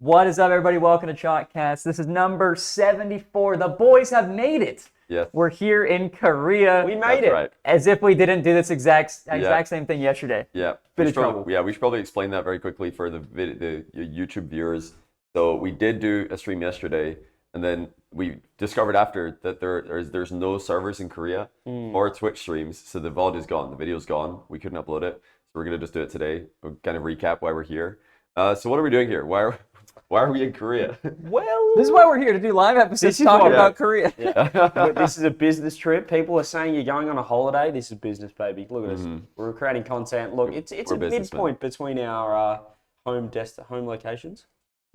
What is up, everybody? Welcome to Chalkcast. This is number 74. The boys have made it. Yes. We're here in Korea. We made it. Right. As if we didn't do this exact same thing yesterday. Yeah. Bit of trouble. We should probably explain that very quickly for the YouTube viewers. So we did do a stream yesterday, and then we discovered after that there's no servers in Korea or Twitch streams, so the VOD is gone, the video's gone. We couldn't upload it, so we're gonna just do it today. We'll kind of recap why we're here. So what are we doing here? Why are we in Korea? Well, this is why we're here, to do live episodes talking about Korea. Yeah. This is a business trip. People are saying you're going on a holiday. This is business, baby. Look at us. We're creating content. Look, it's a midpoint between our home locations.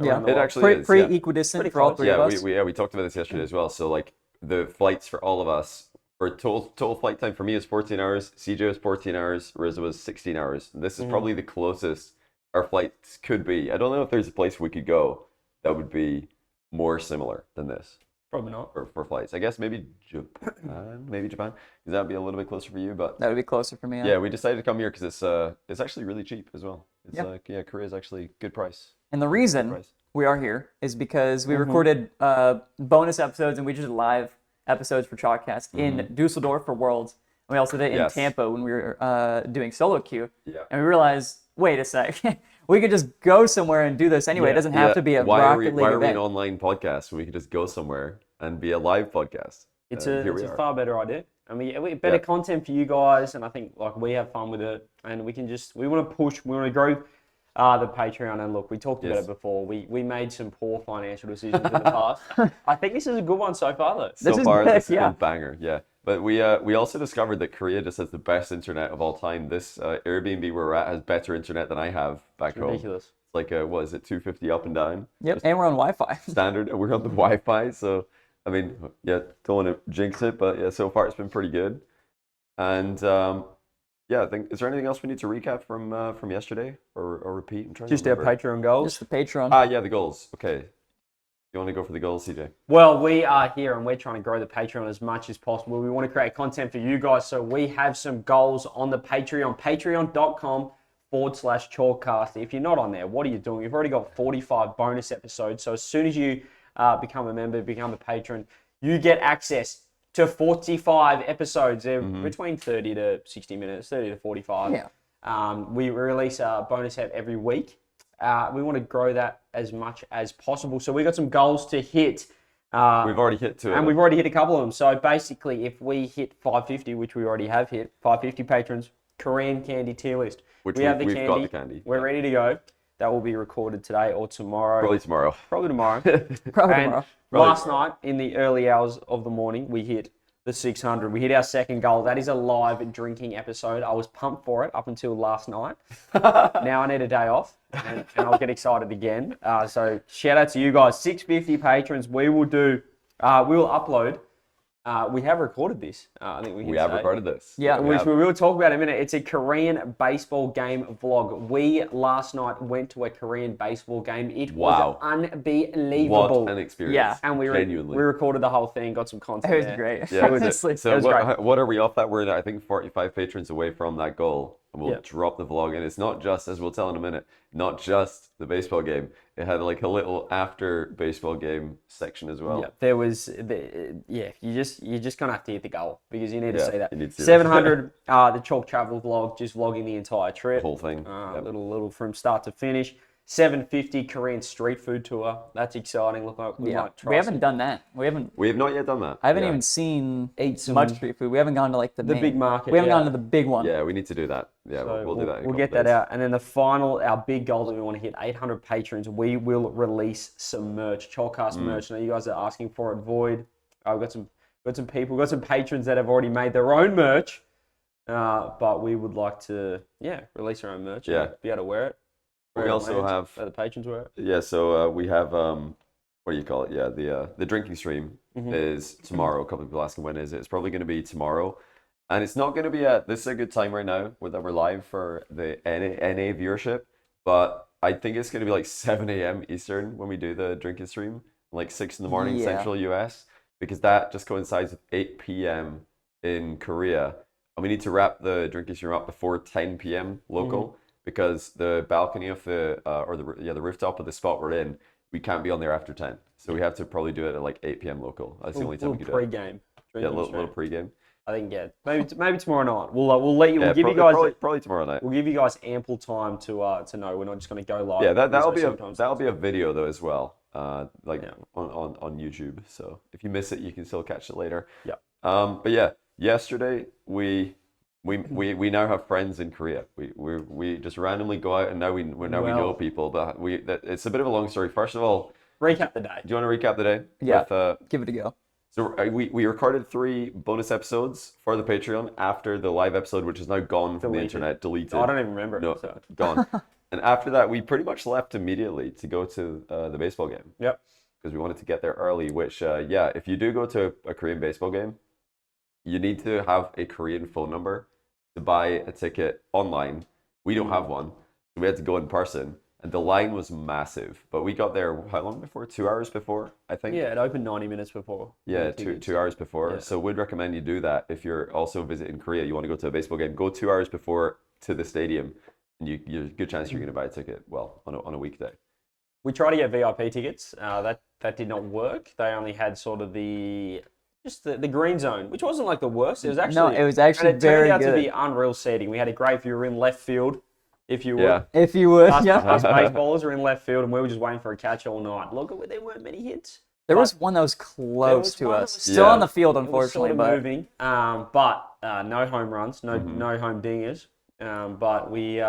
Yeah, it actually is. Pretty equidistant for all three of us. We talked about this yesterday as well. So like the flights for all of us, for total flight time for me is 14 hours, CJ was 14 hours, Rizzo was 16 hours. This is probably the closest our flights could be. I don't know if there's a place we could go that would be more similar than this. Probably not. For flights. I guess maybe Japan. Because that'd be a little bit closer for you, but That would be closer for me. yeah, we decided to come here because it's actually really cheap as well. It's Korea's actually good price. And the reason we are here is because we recorded bonus episodes and we just did live episodes for Chalkcast in Dusseldorf for Worlds. And we also did it in Tampa when we were doing solo queue. Yeah. And we realized, wait a sec, we could just go somewhere and do this anyway. It doesn't have to be a Rocket League Why are we event. an online podcast when we could just go somewhere and be a live podcast? It's a far better idea. I mean, better content for you guys, and I think like we have fun with it, and we want to push, we want to grow the Patreon. And look, we talked about it before. We made some poor financial decisions in the past. I think this is a good one so far, though. This is a banger, yeah. But we also discovered that Korea just has the best internet of all time. This Airbnb where we're at has better internet than I have back home. Ridiculous. It's like what is it, 250 up and down? Yep, and we're on Wi-Fi. Standard. We're on the Wi-Fi, so I mean, don't want to jinx it, but so far it's been pretty good. And I think, is there anything else we need to recap from yesterday or repeat? I'm trying Just to our remember. Patreon goals. Just the Patreon. The goals. Okay. You want to go for the goals, CJ? Well, we are here and we're trying to grow the Patreon as much as possible. We want to create content for you guys, so we have some goals on the Patreon, patreon.com/Chalkcast. If you're not on there, what are you doing? You've already got 45 bonus episodes, so as soon as you become a member, become a patron, you get access to 45 episodes. They're between 30 to 60 minutes, 30 to 45. Yeah. We release a bonus app every week. We want to grow that as much as possible. So we got some goals to hit. We've already hit two. And we've already hit a couple of them. So basically, if we hit 550, which we already have hit, 550 patrons, Korean candy tier list. Which we've got the candy. We're ready to go. That will be recorded today or tomorrow. Probably tomorrow. Probably tomorrow. Tomorrow. Last night, in the early hours of the morning, we hit the 600. We hit our second goal. That is a live drinking episode. I was pumped for it up until last night. Now I need a day off, and I'll get excited again. So shout out to you guys, 650 patrons. We will upload. We have recorded this. I think we have recorded this. Yeah, which we will talk about in a minute. It's a Korean baseball game vlog. We last night went to a Korean baseball game. It was unbelievable. What an experience. Yeah. And we genuinely recorded the whole thing, got some content. It was there. great. Yeah. Honestly. So It was great. what are we off that? We're I think 45 patrons away from that goal. And we'll drop the vlog. And it's not just, as we'll tell in a minute, not just the baseball game. It had like a little after baseball game section as well. Yeah, there was, you're just gonna have to hit the goal because you need to see that. You need to see 700, the Chalk Travel vlog, just vlogging the entire trip. Whole thing. Little from start to finish. 750 Korean street food tour. That's exciting. Look like we might try. We haven't done that. We have not yet done that. I haven't even seen some much street food. We haven't gone to like the big market. We haven't gone to the big one. Yeah, we need to do that. Yeah, So we'll do that. We'll get that out. And then the final, our big goal that we want to hit, 800 patrons. We will release some merch, Chalkcast merch. Now you guys are asking for it. Void. We've got some people, got some patrons that have already made their own merch. But we would like to, release our own merch. Yeah. Be able to wear it. We also have the patrons wear it. Yeah, so we have what do you call it? Yeah, the drinking stream is tomorrow. A couple of people asking when is it? It's probably going to be tomorrow, and it's not going to be this is a good time right now that we're live for the NA viewership, but I think it's going to be like 7 a.m. Eastern when we do the drinking stream, like 6 in the morning Central US, because that just coincides with 8 p.m. in Korea, and we need to wrap the drinking stream up before 10 p.m. local. because the balcony of the the rooftop of the spot we're in, we can't be on there after 10. So we have to probably do it at like 8 p.m. local. That's the only time we can do it. Pre-game. Yeah, a little pre-game. I think maybe tomorrow night. We'll let you. Yeah, We'll give you guys probably tomorrow night. We'll give you guys ample time to know. We're not just going to go live. Yeah, that'll be a video though as well. On YouTube. So if you miss it, you can still catch it later. Yeah. But yeah, yesterday we now have friends in Korea. We just randomly go out and now we know people. But it's a bit of a long story. First of all, recap the day. Do you want to recap the day? Yeah. Give it a go. So we recorded 3 bonus episodes for the Patreon after the live episode, which is now gone from the internet, deleted. I don't even remember. No, gone. And after that, we pretty much left immediately to go to the baseball game. Yep. Because we wanted to get there early, which, if you do go to a Korean baseball game, you need to have a Korean phone number to buy a ticket online. We don't have one, so we had to go in person. And the line was massive, but we got there how long before? 2 hours before, I think. Yeah, it opened 90 minutes before. Yeah, two hours before. Yeah. So we'd recommend you do that if you're also visiting Korea. You want to go to a baseball game, go 2 hours before to the stadium, and you're a good chance you're going to buy a ticket. Well, on a weekday. We tried to get VIP tickets. That did not work. They only had sort of the green zone, which wasn't like the worst. It was actually very good. It turned out to be unreal seating. We had a great view. We were in left field. If you would. Yeah. If you would, Us baseballers were in left field, and we were just waiting for a catch all night. Look, there weren't many hits. There was one that was close to us. Still on the field, unfortunately, it was sort of moving. But no home runs, no home dingers. But the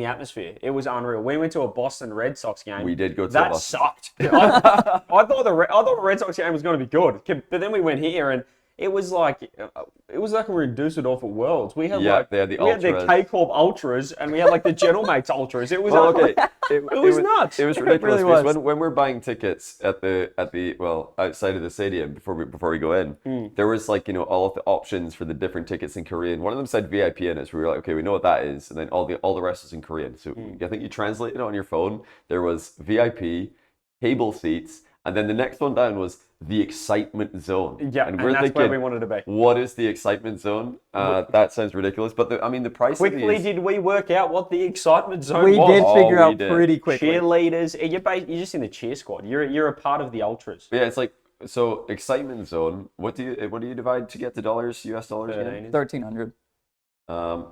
atmosphere, it was unreal. We went to a Boston Red Sox game. We did go to that Boston. sucked. I thought the Red Sox game was going to be good, but then we went here and it was like we were in Dusseldorf at Worlds. We had they had the we had the K-Corp Ultras and we had like the Gentleman's Ultras. It was it was nuts. It was ridiculous. Really was. When we're buying tickets at the outside of the stadium before we go in, there was all of the options for the different tickets in Korean. One of them said VIP in it, so we were like, okay, we know what that is, and then all the rest is in Korean. So I think you translate it on your phone. There was VIP, table seats, and then the next one down was the excitement zone. Yeah, and that's where we wanted to be. What is the excitement zone? That sounds ridiculous, but the price. Quickly, did we work out what the excitement zone was? We did figure out pretty quickly. Cheerleaders, you're just in the cheer squad. You're a part of the ultras. Yeah, it's like so excitement zone. What do you divide to get to dollars? US dollars? 1,300.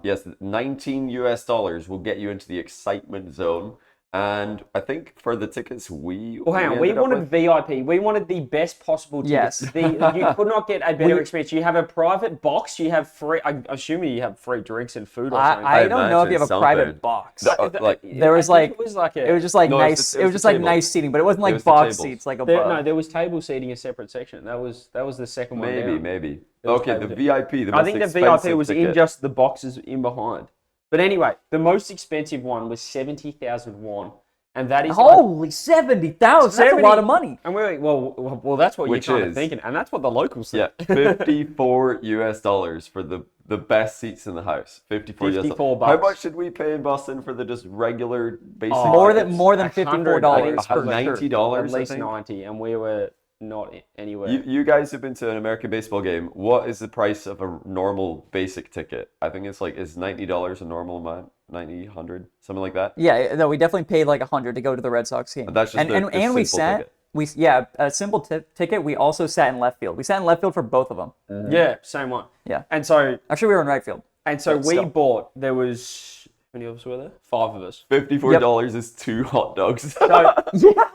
Yes, $19 US will get you into the excitement zone. And I think for the tickets we wanted VIP. We wanted the best possible tickets. Yes. You could not get a better experience. You have a private box. You have free. I'm assuming you have free drinks and food or something. I don't know if you have a private box. It was just like nice seating, but it wasn't like box seats like above. No, there was table seating a separate section. That was the second one down. Maybe. Okay, the VIP. I think the VIP was in just the boxes in behind. But anyway, the most expensive one was 70,000 won, and that is holy 70,000. That's a lot of money. And we're like, well, that's what you're kind of thinking, and that's what the locals think. Yeah, $54 US for the best seats in the house. $54 bucks. How much did we pay in Boston for the just regular basic? More than $54 for $90, at least 90, and we were not anywhere. You guys have been to an American baseball game. What is the price of a normal basic ticket? I think it's $90 a normal amount, 90, 100, something like that. Yeah, no, we definitely paid like 100 to go to the Red Sox game. And that's just and we sat. Ticket. A simple ticket. We also sat in left field. We sat in left field for both of them. Yeah, same one. Yeah. And so actually we were in right field. And so bought. There was how many of us were there? 5 of us. $54 is 2 hot dogs. So, yeah.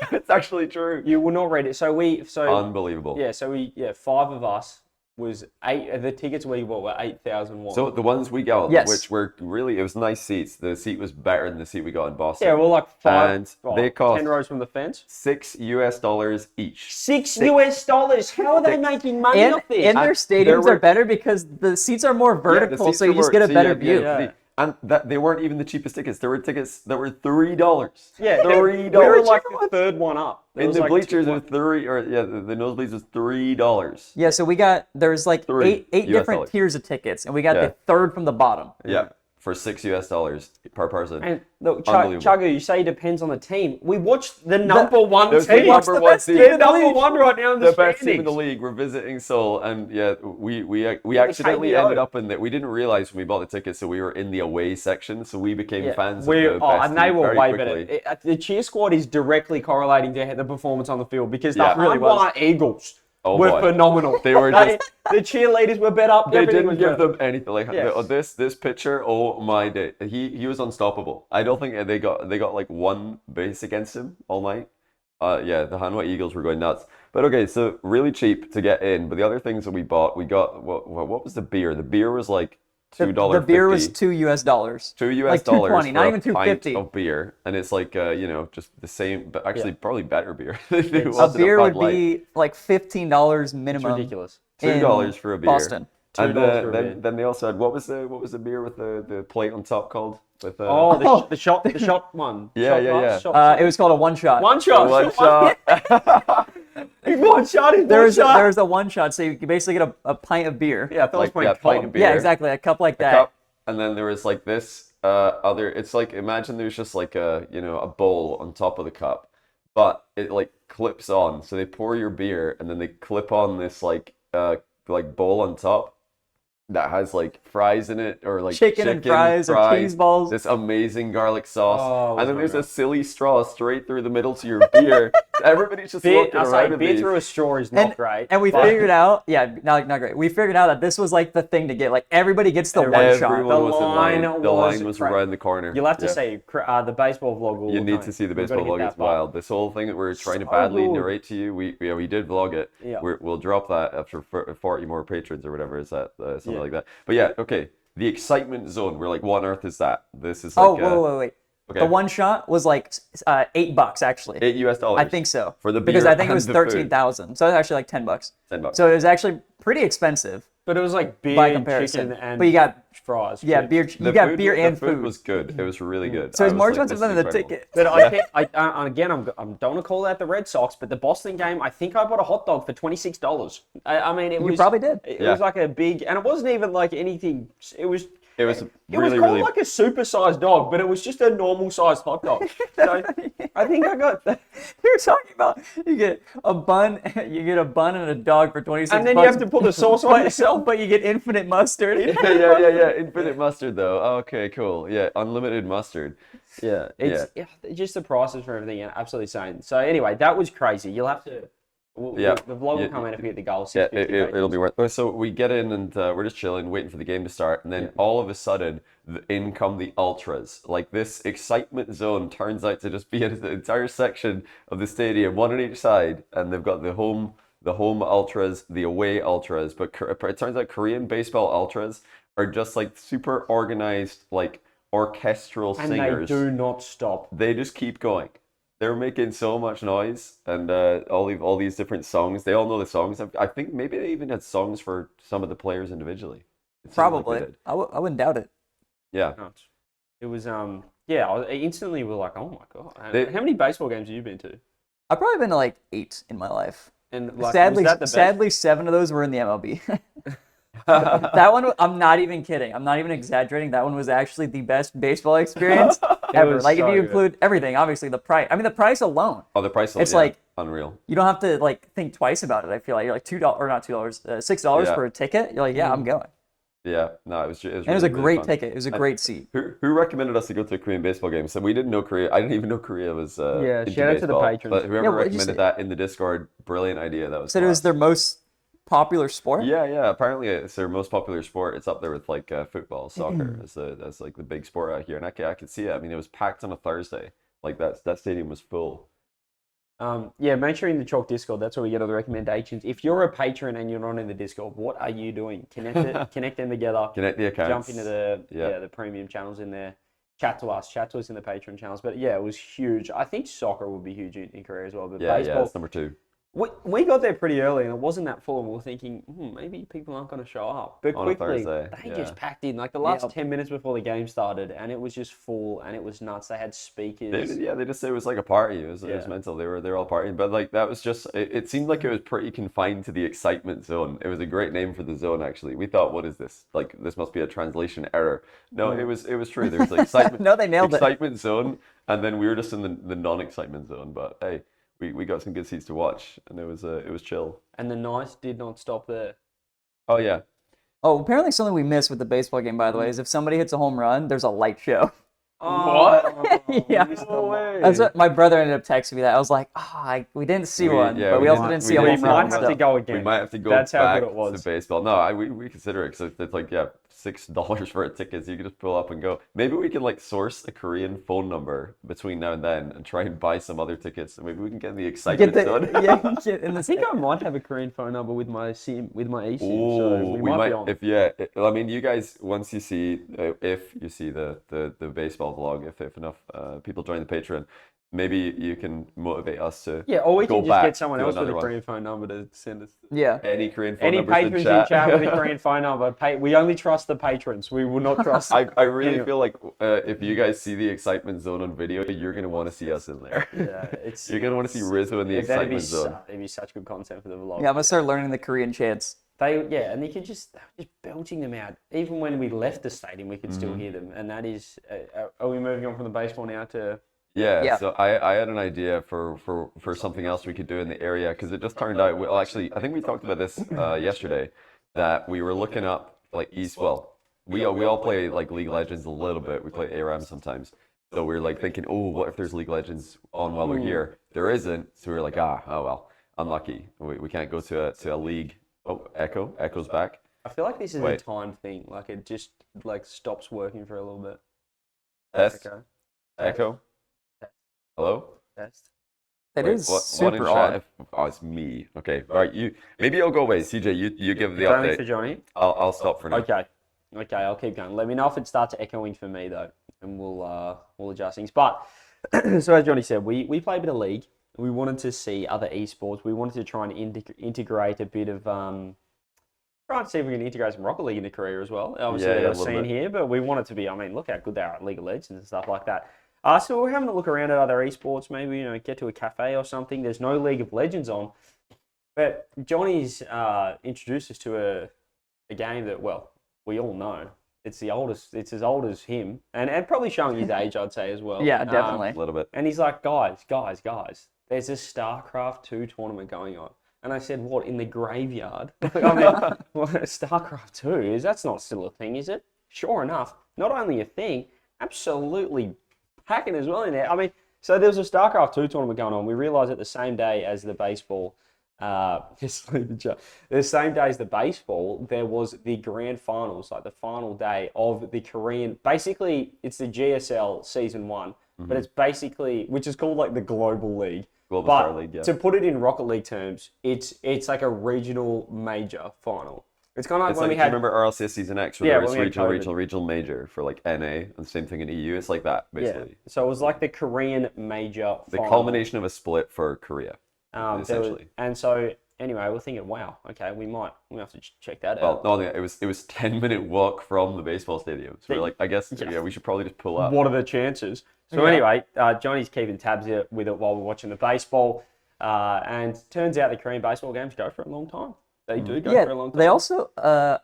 It's actually true. You will not read it. Unbelievable. Yeah, 5 of us was 8. The tickets we bought were 8,000 won. So the ones we got, which were really, it was nice seats. The seat was better than the seat we got in Boston. Yeah, well, like 5. And they cost 10 rows from the fence. $6 US each. $6 US. How are they making money off this? And their stadiums are better because the seats are more vertical, so you just get a better view. Yeah. And they weren't even the cheapest tickets. There were tickets that were $3. Yeah, $3. We were like the third one up. In the bleachers, it was the nosebleeds was $3. Yeah, so there's like eight different tiers of tickets, and we got the third from the bottom. Yeah. for $6 per person. And look, Unbelievable. Chugga, you say it depends on the team. We watched the number one the team. number one team. The number one right now in the best team in the standings. league. We're visiting Seoul, and yeah, we the accidentally KBO. ended up in that. We didn't realize when we bought the tickets, so we were in the away section. So we became fans of the best and they team were very way quickly. better. The cheer squad is directly correlating to the performance on the field because the really Hardwire Eagles Oh, were boy. phenomenal. They were the cheerleaders were better. They Everything didn't was give better. them anything. Like Yes. this pitcher, oh my day, he was unstoppable. I don't think they got like one base against him all night. Yeah, the Hanwha Eagles were going nuts. But okay, so really cheap to get in. But the other things that we got what was the beer? The beer was like $2. The beer was $2. $2 like $2.20, for not a even pint $2.50. of beer, and it's like just the same, but actually probably better beer. A beer would be like $15 minimum. It's ridiculous. $2 for a beer. Boston. And $2 for a beer. then they also had what was the beer with the plate on top called? With The shot one. Yeah, Shot yeah, glass, yeah. shot- It was called a one shot. one shot. one shot. One shot. There's a one shot, so you basically get a pint of beer. Yeah, I thought it was Like, playing yeah, pint COD. of beer. Yeah, exactly. A cup like that. Cup, and then there was like this other. It's like imagine there's just like a bowl on top of the cup, but it like clips on. So they pour your beer, and then they clip on this like bowl on top that has like fries in it or like Chicken and fries or cheese balls. This amazing garlic sauce, Oh, and then that's there's a silly straw straight through the middle to your beer. Everybody's just looking around at beer these. through a straw is not great. And we but figured out, not great. We figured out that this was like the thing to get. Like everybody gets the one shot. Everyone was in line. line The was line was great. around the corner. You'll have to Yeah. see the baseball vlog. Will You look need nice. to see the We've gotta baseball hit vlog. that It's part. wild. This whole thing that we're trying to So badly good. narrate to you, we did vlog it. Yeah. We'll drop that after 40 more patrons or whatever. Is that something Yeah. like that? But yeah, okay. The excitement zone. We're like, what on earth is that? This is like Wait. Okay. The one shot was like $8 actually. $8. I think so. For the because beer I think it and was the food. 13,000. So it was actually like $10. $10. So it was actually pretty expensive But it was like beer, by comparison. chicken, and But you got fries. beer. chips. You got beer and the food was good. It was really good. So I it's more was like, expensive this than is the incredible. ticket. But I can't. Again, I don't want to call out the Red Sox, but the Boston game, I think I bought a hot dog for $26. I mean, it was. You probably did. It Yeah. was like a big, and it wasn't even like anything. It was. It was It really, was called really. like a super-sized dog, but it was just a normal-sized hot dog. So I think I got. You're talking about you get a bun and a dog for 26 And then bucks. you have to put the sauce on yourself. But you get infinite mustard. yeah. Infinite mustard though. Okay, cool. Yeah, unlimited mustard. Yeah, it's just the prices for everything are absolutely insane. So anyway, that was crazy. You'll have to. Yeah. The vlog will come out if we hit the goal. Yeah, 650 it'll be worth. So we get in and we're just chilling, waiting for the game to start, and then all of a sudden, in come the ultras. Like this excitement zone turns out to just be an entire section of the stadium, one on each side, and they've got the home ultras, the away ultras. But it turns out Korean baseball ultras are just like super organized, like orchestral And singers. they do not stop. They just keep going. They're making so much noise and all these different songs. They all know the songs. I think maybe they even had songs for some of the players individually. It seemed like they Probably. did. I wouldn't doubt it. Yeah. Nuts. It was I instantly was like, oh my god. They- How many baseball games have you been to? I've probably been to like 8 in my life. And like, sadly, was that the best? sadly, 7 of those were in the MLB. That one, I'm not even kidding. I'm not even exaggerating. That one was actually the best baseball experience ever. was Like so if you good. include everything, obviously the price. I mean, the price alone. Oh, the price. It's yeah, like- unreal. You don't have to like think twice about it. I feel like you're like $2 or not $2, $6 Yeah. for a ticket. You're like, yeah, I'm going. Yeah. No, it was. And it was really, a really great fun. ticket. It was a great seat. Who recommended us to go to a Korean baseball game? So we didn't know Korea. I didn't even know Korea was. Yeah, into shout out to the baseball. patrons. But whoever Yeah, what did you recommended say? that in the Discord, brilliant idea. That was. Said it was class. their most popular sport. Yeah. Apparently, it's their most popular sport. It's up there with like football, soccer. That's like the big sport out here, and I could see it. I mean, it was packed on a Thursday. Like that stadium was full. Make sure you're in the Chalk Discord. That's where we get all the recommendations. If you're a patron and you're not in the Discord, what are you doing? Connect them together. Connect the accounts. Jump into the premium channels in there. Chat to us in the Patreon channels. But yeah, it was huge. I think soccer would be huge in Korea as well. But Yeah, baseball, it's number 2. We got there pretty early and it wasn't that full, and we were thinking, maybe people aren't going to show up. But On a quickly, Thursday, they yeah. just packed in. Like the last Yep. 10 minutes before the game started, and it was just full, and it was nuts. They had speakers. They just said it was like a party. It was Yeah. mental. They were all partying, but like that was just. It seemed like it was pretty confined to the excitement zone. It was a great name for the zone, actually. We thought, what is this? Like this must be a translation error. No, it was true. There was like excitement. No, they nailed it. Excitement zone, and then we were just in the non-excitement zone. But hey, we got some good seats to watch, and it was chill. And the night did not stop there. Oh yeah. Oh, apparently something we missed with the baseball game, by the way, is if somebody hits a home run, there's a light show. What? Yeah. No way. That's what my brother ended up texting me that. I was like, we didn't see one, but we also didn't see a We home run. might have so- to go again. We might have to go That's how back good it was. to baseball. No, we consider it because it's like $6 for a ticket, so you can just pull up and go. Maybe we can like source a Korean phone number between now and then and try and buy some other tickets. And maybe we can get in the excitement zone. Get in the I think I might have a Korean phone number with my SIM, with my eSIM, so Oh, we might be on. I mean, you guys, once you see, if you see the baseball vlog, if enough people join the Patreon, maybe you can motivate us to Yeah, or we go can just back get someone to else with another a one. Korean phone number to send us. Yeah. Any Korean phone Any numbers patrons in chat with a Korean phone number, we only trust the patrons. We will not trust. I really anyone. feel like if you guys see the excitement zone on video, you're gonna want to see us in there. Yeah, it's. You're gonna want to see Rizzo in the That'd be excitement zone. It'd be such good content for the vlog. Yeah, I'm gonna start learning the Korean chants. And they were just belching them out. Even when we left the stadium, we could still Mm-hmm. hear them. And that is, are we moving on from the baseball now to? Yeah. So I had an idea for something else we could do in the area because it just turned out, well, actually, I think we talked about this yesterday, that we were looking up like we all play like League Legends a little bit. We play ARAM sometimes. So we were like thinking, oh, what if there's League Legends on while we're here? There isn't. So we were like, oh well, unlucky. We can't go to a league. Oh, Echo's back. I feel like this is Wait. a time thing. Like it just like stops working for a little bit. Test. Okay. Echo. Hello. Test. It Wait, is what in super chat odd. Oh, it's me. Okay. All right. Maybe I'll go away. CJ, you give the Only for update. Johnny. I'll stop for now. Okay. I'll keep going. Let me know if it starts echoing for me though, and we'll adjust things. But so as Johnny said, we play a bit of League. We wanted to see other esports. We wanted to try and integrate a bit of trying to see if we can integrate some Rocket League into Korea as well. Obviously, Yeah, they've yeah, got a a little scene bit. here, but we want it to be. I mean, look how good they are at League of Legends and stuff like that. So we're having a look around at other esports. Maybe get to a cafe or something. There's no League of Legends on, but Johnny's introduced us to a game that we all know. It's the oldest. It's as old as him, and probably showing his age, I'd say as well. Yeah, definitely. A little bit. And he's like, guys, there's a StarCraft 2 tournament going on. And I said, what, in the graveyard? I mean, well, StarCraft 2, that's not still a thing, is it? Sure enough, not only a thing, absolutely packing as well in there. I mean, so there was a StarCraft 2 tournament going on. We realised at the same day as the baseball, the same day as the baseball, there was the grand finals, like the final day of the Korean, basically it's the GSL Season 1, but it's basically, which is called like the Global League. Global But Star League, yeah. to put it in Rocket League terms, it's like a regional major final. It's kind of like It's when like, we do you had. remember RLCS Season X, where Yeah, there was when we had regional, major for like NA, and the same thing in EU. It's like that, basically. So it was like the Korean major The final. culmination of a split for Korea, There was- essentially. and so anyway, we're thinking, wow, okay, we have to check that Well, out. no, it was 10-minute walk from the baseball stadium. So we're like, I guess we should probably just pull up. What are the chances? So anyway, Johnny's keeping tabs with it while we're watching the baseball, and turns out the Korean baseball games go for a long time. They do go for a long time. They also,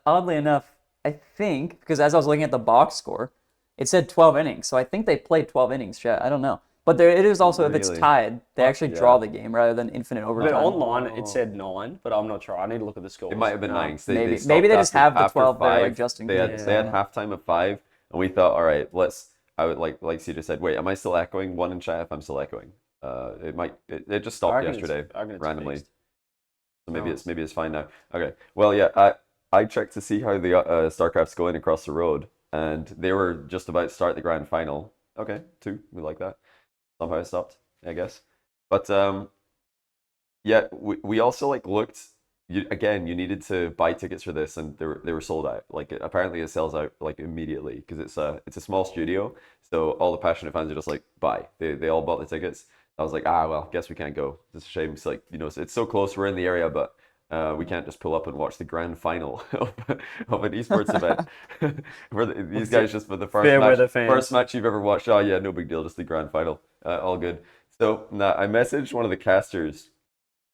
oddly enough, I think, because as I was looking at the box score, it said 12 innings. So I think they played 12 innings, chat. I don't know. But it is also, if it's Really? tied, they actually draw the game rather than infinite overtime. But online it said 9, but I'm not sure. I need to look at the scores. It might have been 9. 'Cause maybe stopped they just have the after 12 there, 5. like, just in they had, case. They had halftime at 5, and we thought, all right, I would like CJ said, wait, am I still echoing? One in chat if I'm still echoing. It just stopped yesterday randomly. Fixed. So maybe it's fine now. Okay. Well, yeah, I checked to see how the Starcraft's going across the road, and they were just about to start the grand final. Okay, 2, we like that. Somehow it stopped, I guess. But yeah, we also like looked. You needed to buy tickets for this, and they were sold out. Like apparently it sells out like immediately because it's a small studio, so all the passionate fans are just like buy. They all bought the tickets. I was like, well, guess we can't go. It's a shame. It's like, it's so close. We're in the area, but we can't just pull up and watch the grand final of an esports event. Where these guys just for the first match you've ever watched. Oh yeah, no big deal, just the grand final. All good. So I messaged one of the casters,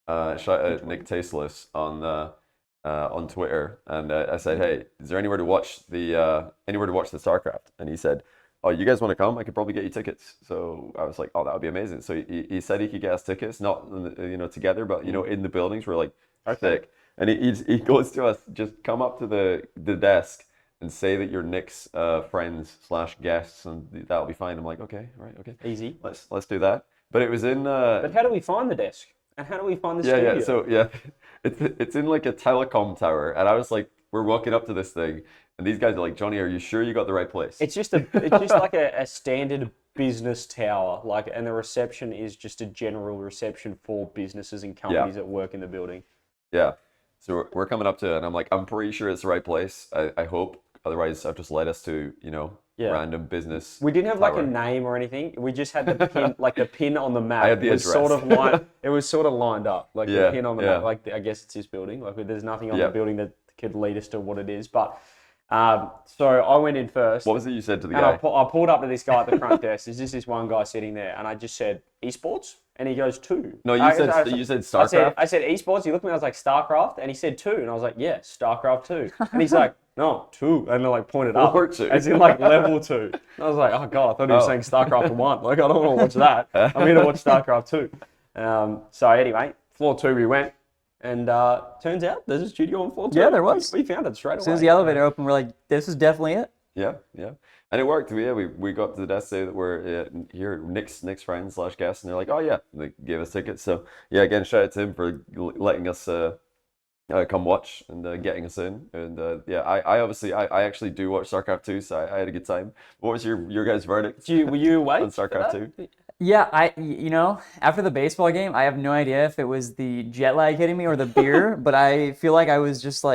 Nick Tasteless, on Twitter, and I said, hey, is there anywhere to watch the Starcraft? And he said, oh, you guys want to come? I could probably get you tickets. So I was like, oh, that would be amazing. So he said he could get us tickets, not together, but in the buildings. We're like, sick. And he goes to us, just come up to the desk and say that you're Nick's friends / guests, and that'll be fine. I'm like, okay, right, okay, easy. Let's do that. But it was in. But how do we find the desk? And how do we find the studio? Yeah. So it's in like a telecom tower, and I was like, we're walking up to this thing. And these guys are like, Johnny, are you sure you got the right place? It's just like a standard business tower, and the reception is just a general reception for businesses and companies that work in the building. Yeah. So we're coming up to it, and I'm like, I'm pretty sure it's the right place. I hope. Otherwise, I've just led us to, random business. We didn't have like a name or anything. We just had the pin, like the pin on the map. I had the address. It was sort of lined up, like the pin on the map. Like I guess it's this building. Like there's nothing on the building that could lead us to what it is, but. So I went in first. What was it you said to the guy? guy? I pulled up to this guy at the front desk. There's just this one guy sitting there, and I just said, esports? And he goes, 2. No, you said Starcraft? I said esports. He looked at me, I was like, Starcraft? And he said 2. And I was like, yeah, Starcraft 2. And he's like, no, 2. And they pointed up. Or 2. As in level 2. And I was like, oh God, I thought he was saying Starcraft 1. Like, I don't want to watch that. I'm here to watch Starcraft 2. So anyway, floor 2 we went. And turns out there's a studio on floor 2. Yeah, there was. We found it straight away. As soon as the elevator opened, we're like, this is definitely it. Yeah. And it worked. We got to the desk, say that we're here, Nick's friends / guests, and they're like, oh yeah, and they gave us tickets. So yeah, again, shout out to him for letting us come watch and getting us in. And I actually do watch Starcraft 2, so I had a good time. What was your guys' verdict? Were you awake on Starcraft 2? Yeah, after the baseball game, I have no idea if it was the jet lag hitting me or the beer, but I feel like I was just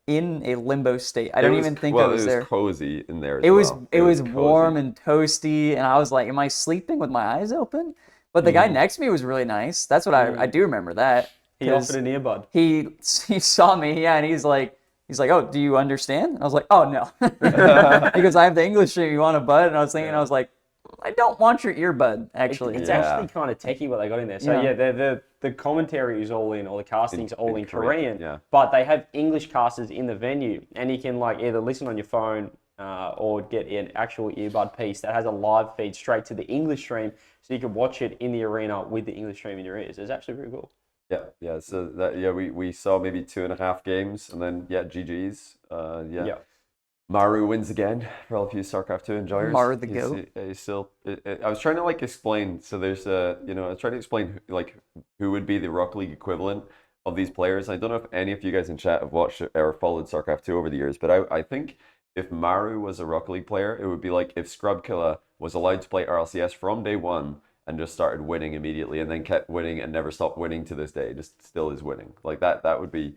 in a limbo state. I don't even think I was there. It was cozy in there. It was warm and toasty, and I was like, am I sleeping with my eyes open? But the guy next to me was really nice. That's what I do remember that. He offered an earbud. He saw me, and he's like, oh, do you understand? And I was like, oh no. He goes, I have the English stream. You want a bud? And I was thinking, I was like, I don't want your earbud, actually. It's actually kind of techie what they got in there. So the commentary is all in, or the casting's all in Korean. But they have English casters in the venue, and you can either listen on your phone or get an actual earbud piece that has a live feed straight to the English stream, so you can watch it in the arena with the English stream in your ears. It's actually very cool. Yeah. So we saw maybe 2.5 games, and then GGs. Maru wins again for all of you Starcraft 2 enjoyers. Maru the GOAT. He's still. I was trying to explain. So there's I was trying to explain who would be the Rocket League equivalent of these players. I don't know if any of you guys in chat have watched or followed Starcraft 2 over the years, but I think if Maru was a Rocket League player, it would be like if Scrubkilla was allowed to play RLCS from day one and just started winning immediately, and then kept winning and never stopped winning to this day. Just still is winning. That would be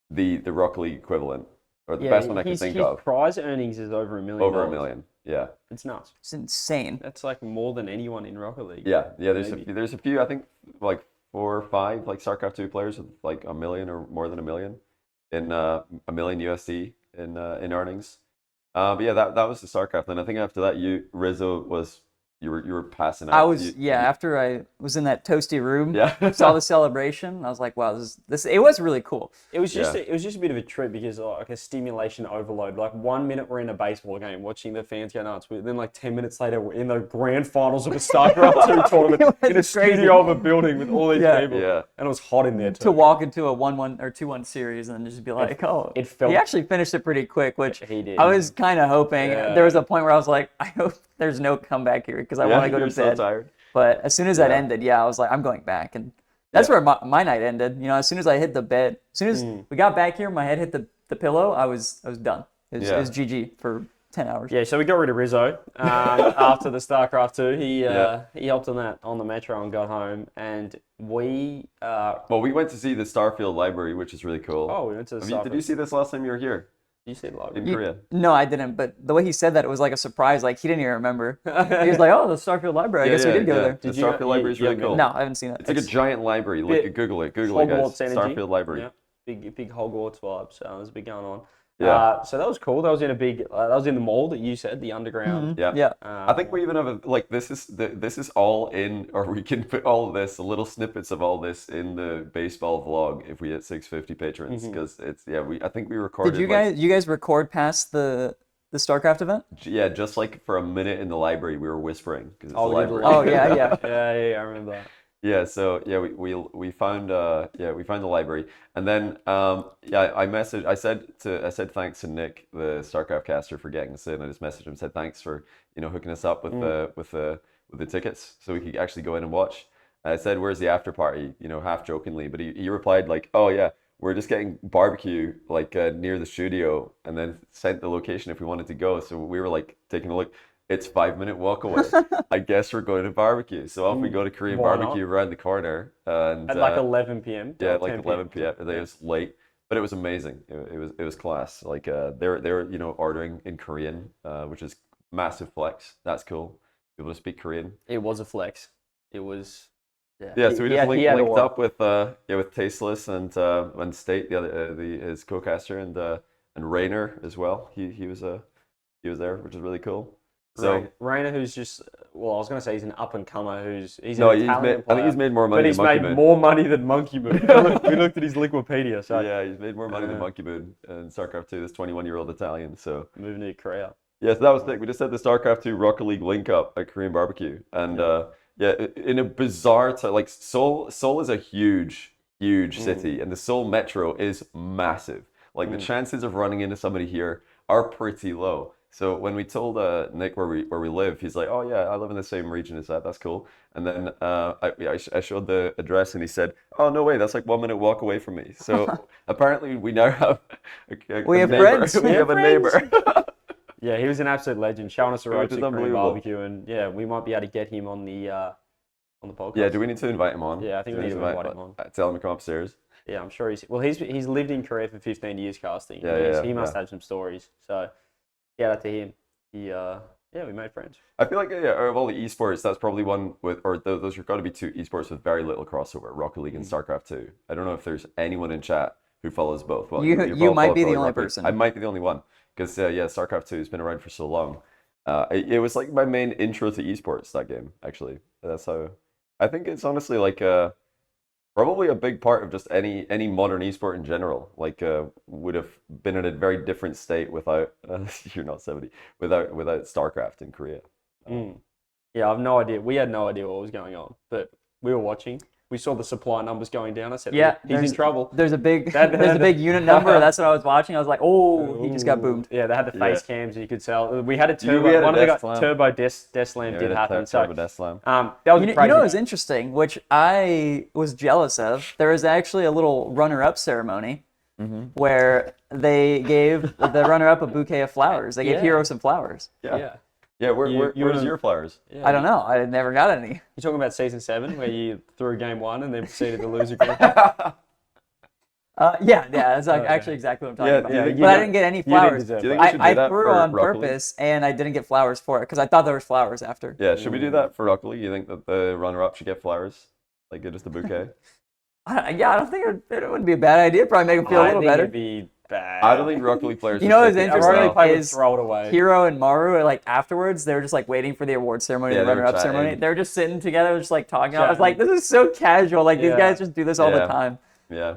the Rocket League equivalent. Or the best one I can think of. His prize earnings is over $1 million. Over $1 million, yeah. It's nuts. It's insane. That's more than anyone in Rocket League. Yeah. There's a few, I think 4 or 5 StarCraft 2 players with $1 million or more than $1 million in $1 million USD in earnings. But yeah, that was the StarCraft. And I think after that, Rizzo was. You were passing out. I was after I was in that toasty room, saw the celebration. I was like, wow, this it was really cool. It was just a bit of a trip because a stimulation overload. 1 minute we're in a baseball game watching the fans go nuts. Then 10 minutes later we're in the grand finals of a StarCraft 2 tournament in a studio of a building with all these people. Yeah. And it was hot in there too. To walk into a 1-1 or 2-1 series and just be like, he actually finished it pretty quick, which he did. I was kind of hoping. Yeah. There was a point where I was like, I hope there's no comeback here because I want to go to bed. So tired. But as soon as that ended, I was like, I'm going back. And that's where my night ended. As soon as I hit the bed, as soon as we got back here, my head hit the pillow, I was done. It was GG for 10 hours. Yeah, so we got rid of Rizzo after the StarCraft 2. He helped on the Metro and got home. And we... we went to see the Starfield library, which is really cool. Oh, we went to the Starfield. Did you see this last time you were here? You see the library? in Korea. No, I didn't. But the way he said that, it was like a surprise. Like he didn't even remember. He was like, "Oh, the Starfield Library. I guess we did go there." The Did you Starfield go- Library is you really haven't cool. No, I haven't seen it. It's like a giant library. Like, Google it, guys. Hogwarts energy. Starfield Library. Yeah. Big Hogwarts vibes. There's a bit going on. Yeah. So that was cool. That was in that was in the mall that you said, the underground. Yeah. Yeah. I think we even have this is all in, or we can put all of this, little snippets of all this in the baseball vlog if we hit 650 patrons, because it's I think we recorded. Did you guys record past the Starcraft event? Yeah, just like for a minute in the library, we were whispering because it's Oh, the we did library. Oh yeah, yeah. Yeah, I remember that. Yeah, so we found we found the library, and then I said thanks to Nick, the Starcraft caster, for getting us in. I just messaged him, said thanks for hooking us up with the tickets so we could actually go in and watch. And I said, where's the after party, half jokingly, but he replied like, oh yeah, we're just getting barbecue like near the studio, and then sent the location if we wanted to go. So we were like taking a look. It's 5-minute walk away. I guess we're going to barbecue. So off we go to Korean Why barbecue around the corner. And, At like 11 p.m. Yeah, or like 10 11 p.m. It was late, but it was amazing. It was class. Like they were ordering in Korean, which is massive flex. That's cool. Be able to speak Korean. It was a flex. It was. Yeah, so we just linked up with Tasteless and State, his co-caster, and Rainer as well. He was there, which is really cool. So Rainer, who's just I was going to say he's an up and comer. He's an I Italian player, think he's made more money. but he's than Monkey made Moon. more money than Monkey Moon. We looked at his Wikipedia. So Yeah, he's made more money than Monkey Moon in StarCraft 2. This 21-year-old Italian. So moving to Korea. yeah, so that was sick. We just had the StarCraft 2 Rocket League link up at Korean barbecue, and in a bizarre like Seoul is a huge city, and the Seoul metro is massive. Like the chances of running into somebody here are pretty low. So when we told Nick where we live, he's like, "Oh yeah, I live in the same region as that. That's cool." And then I showed the address, and he said, "Oh no way, that's like 1-minute walk away from me." So apparently we now have We have neighbor. friends. We have a neighbor. Yeah, he was an absolute legend, showing us the ropes is at Korean unbelievable. barbecue, and yeah, we might be able to get him on the podcast. Yeah, do we need to invite him on? Yeah, I think we need to invite him on. Tell him to come upstairs. Yeah, I'm sure he's lived in Korea for 15 years casting. He must have some stories. So shout out to him. We made friends. I feel like of all the esports, that's probably one those are got to be two esports with very little crossover: Rocket League and StarCraft 2. I don't know if there's anyone in chat who follows both. Well, You might be the only Rocket League. person. I might be the only one because StarCraft 2 has been around for so long. It was like my main intro to esports. That game, actually. That's how I think it's honestly like probably a big part of just any modern esport in general. Like would have been in a very different state without you're not 70 without StarCraft in Korea. Yeah, I've no idea. We had no idea what was going on, but we were watching. We saw the supply numbers going down. I said, Yeah, he's in trouble. There's a big unit number. That's what I was watching. I was like, oh, he just got boomed. Yeah, they had the face cams, and you could tell. We had a we turbo. had a One of them death got slam. turbo death slam did happen. So Death Slam. that was You crazy. know what was interesting, which I was jealous of? There was actually a little runner-up ceremony where they gave the runner-up a bouquet of flowers. They gave Hero some flowers. Yeah. Yeah, where's your flowers? Yeah. I don't know. I never got any. You're talking about season 7 where you threw game 1 and then proceeded to lose a game. That's like actually exactly what I'm talking about. yeah, But I didn't get any flowers. deserve Do you think we should do I that threw for on Rocket League? purpose, and I didn't get flowers for it because I thought there was flowers after. Yeah, should we do that for Rocket League? You think that the runner-up should get flowers? Like just a bouquet? I don't think it wouldn't be a bad idea. Probably make them feel a little better. It'd be bad. I don't think Rocket League players. You know would what's take it interesting? well. Probably would is throw it away. Hero and Maru, like afterwards, they were just like waiting for the award ceremony, Yeah, the they were runner-up chatting. ceremony. They were just sitting together, just like talking. I was like, this is so casual. Like these Yeah. guys just do this all the Yeah. time. Yeah.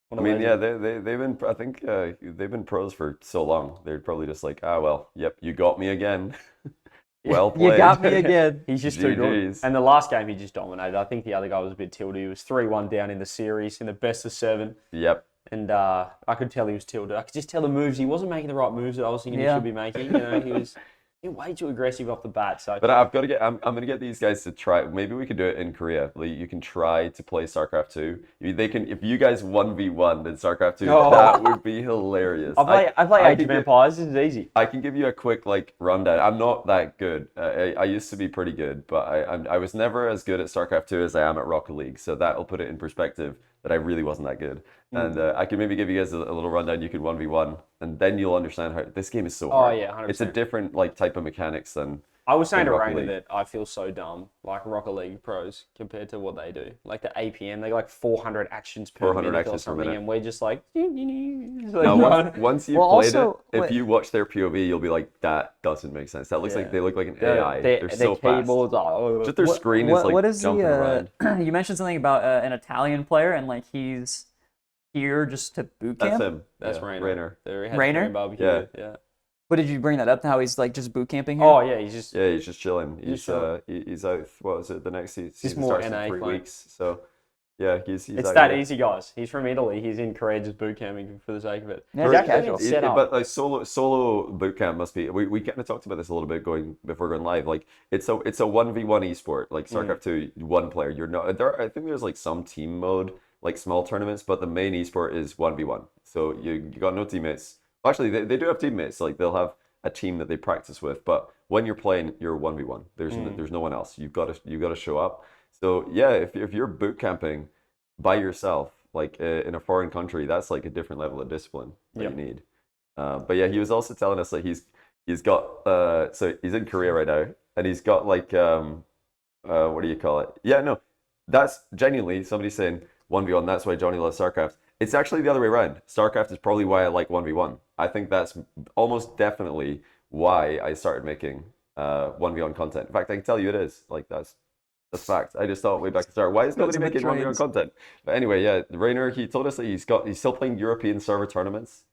What I a mean, legend. they've been. I think they've been pros for so long. They're probably just like, well, yep, you got me again. Well played. You got me again. He's just too good. GGs. And the last game, he just dominated. I think the other guy was a bit tilted. He was 3-1 down in the series in the best of 7. Yep. And I could tell he was tilted. I could just tell the moves. He wasn't making the right moves that I was thinking he Yeah. should be making. You know, he was way too aggressive off the bat. So But I've got to get. I'm going to get these guys to try. Maybe we could do it in Korea. Like, you can try to play StarCraft 2. They can. If you guys 1v1 in StarCraft 2, Oh. that would be hilarious. I play Age of can Empires. This is easy. I can give you a quick rundown. I'm not that good. I used to be pretty good, but I was never as good at StarCraft 2 as I am at Rocket League. So that'll put it in perspective. that I really wasn't that good. And I can maybe give you guys a little rundown. You could 1v1, and then you'll understand how this game is so hard. Oh yeah, 100%. It's a different like type of mechanics than. I was saying to Rocket Rainer League. that I feel so dumb, like Rocket League pros compared to what they do. Like the APM, they got like 400 actions per 400 minute or actions per something, minute. and we're just like. Now, once you've Well, played also, it, if wait. you watch their POV, you'll be like, that doesn't make sense. That looks like they look like an AI. Their They're so fast. keyboards are. Just their screen is like what is jumping around. you mentioned something about an Italian player and like he's here just to boot camp. That's him. That's yeah, Rainer. Rainer? Barbecue. Yeah. What did you bring that up to how he's like just boot camping here? Oh yeah, he's just. Yeah, he's just chilling. He's chilling. He's out. What was it? The next season more starts in NA 3 playing. weeks. So yeah, he's It's out that here. easy, guys. He's from Italy. He's in Korea just boot camping for the sake of it. Yeah, He's Jack actually Casual. set up. But like solo boot camp must be. We kind of talked about this a little bit before going live. Like it's a 1v1 esport, like StarCraft 2, one player. You're not there. I think there's like some team mode, like small tournaments, but the main esport is 1v1. So you got no teammates. Well, actually, they do have teammates. Like they'll have a team that they practice with, but when you're playing, you're 1v1. There's no one else. You've got to show up. So yeah, if you're boot camping by yourself, like in a foreign country, that's like a different level of discipline that you need. But yeah, he was also telling us that he's got so he's in Korea right now, and he's got like what do you call it? Yeah, no, that's genuinely somebody saying 1v1. That's why Johnny loves StarCraft. It's actually the other way around. StarCraft is probably why I like 1v1. I think that's almost definitely why I started making 1v1 content. In fact, I can tell you it is. Like that's fact. I just thought way back at the start, why is nobody making 1v1 content? But anyway, yeah, Rainer, he told us that he's still playing European server tournaments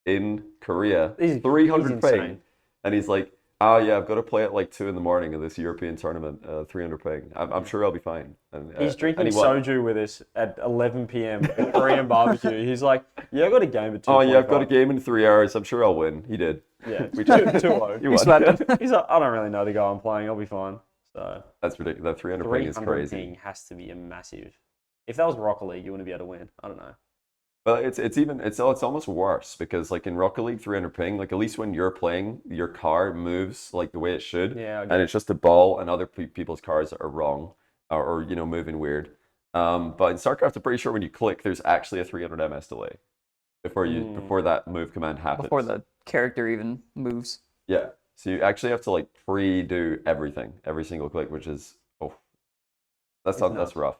in Korea. 300 ping. And he's like, oh yeah, I've got to play at like 2 a.m. of this European tournament, 300 ping. I'm sure I'll be fine. And, he's drinking and he won. soju with us at 11 p.m. at Korean barbecue. He's like, yeah, I got a game at 2. Oh yeah, I've got a game in 3 hours. I'm sure I'll win. He did. Yeah, we 2-0. He won. He's like, I don't really know the guy I'm playing. I'll be fine. So that's ridiculous. That 300 ping is 300 crazy. ping has to be a massive. If that was Rocket League, you wouldn't be able to win. I don't know. Well, it's almost worse because like in Rocket League 300 ping, like at least when you're playing, your car moves like the way it should, Yeah, and it's just a ball, and other people's cars are wrong or moving weird. But in StarCraft, I'm pretty sure when you click, there's actually a 300 ms delay before that move command happens. Before the character even moves. Yeah, so you actually have to like pre-do everything, every single click, which is that's rough.